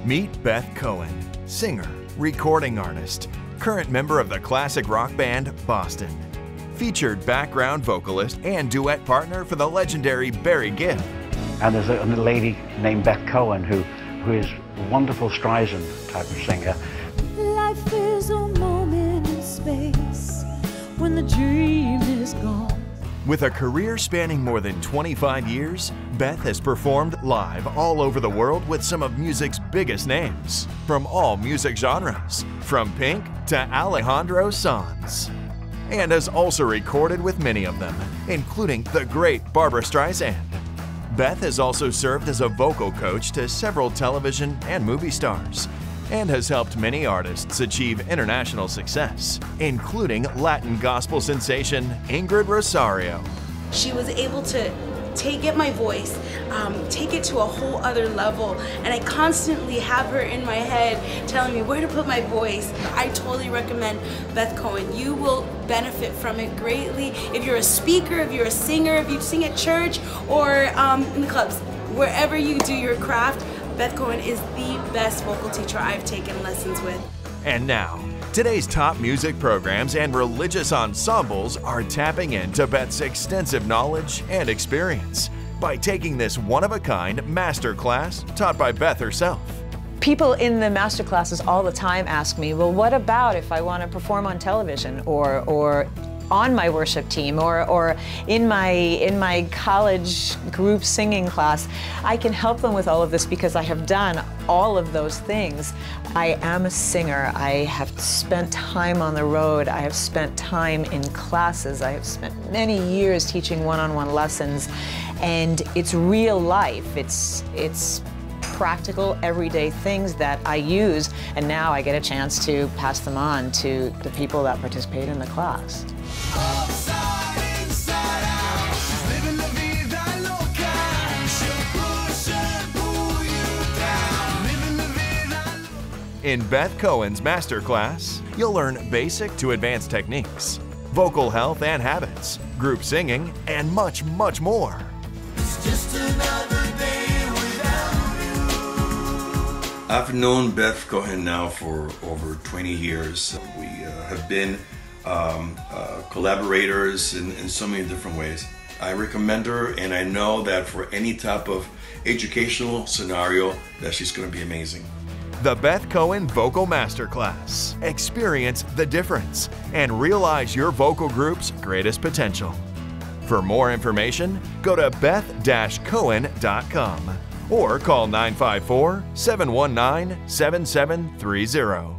Meet Beth Cohen, singer, recording artist, current member of the classic rock band Boston, featured background vocalist and duet partner for the legendary Barry Gibb. And there's a lady named Beth Cohen who is a wonderful Streisand type of singer. Life is a moment in space when the dream is gone. With a career spanning more than 25 years, Beth has performed live all over the world with some of music's biggest names, from all music genres, from Pink to Alejandro Sanz, and has also recorded with many of them, including the great Barbra Streisand. Beth has also served as a vocal coach to several television and movie stars, and has helped many artists achieve international success, including Latin gospel sensation Ingrid Rosario. She was able to get my voice, take it to a whole other level, and I constantly have her in my head telling me where to put my voice. I totally recommend Beth Cohen. You will benefit from it greatly if you're a speaker, if you're a singer, if you sing at church or in the clubs. Wherever you do your craft, Beth Cohen is the best vocal teacher I've taken lessons with. And now, today's top music programs and religious ensembles are tapping into Beth's extensive knowledge and experience by taking this one-of-a-kind master class taught by Beth herself. People in the master classes all the time ask me, well, what about if I want to perform on television or on my worship team or in my college group singing class? I can help them with all of this because I have done all of those things. I am a singer. I have spent time on the road. I have spent time in classes. I have spent many years teaching one-on-one lessons, and it's real life. It's practical, everyday things that I use, and now I get a chance to pass them on to the people that participate in the class. In Beth Cohen's masterclass, you'll learn basic to advanced techniques, vocal health and habits, group singing, and much, much more. It's just another day without you. I've known Beth Cohen now for over 20 years. We have been collaborators in so many different ways. I recommend her, and I know that for any type of educational scenario that she's going to be amazing. The Beth Cohen Vocal Masterclass. Experience the difference and realize your vocal group's greatest potential. For more information, go to beth-cohen.com or call 954-719-7730.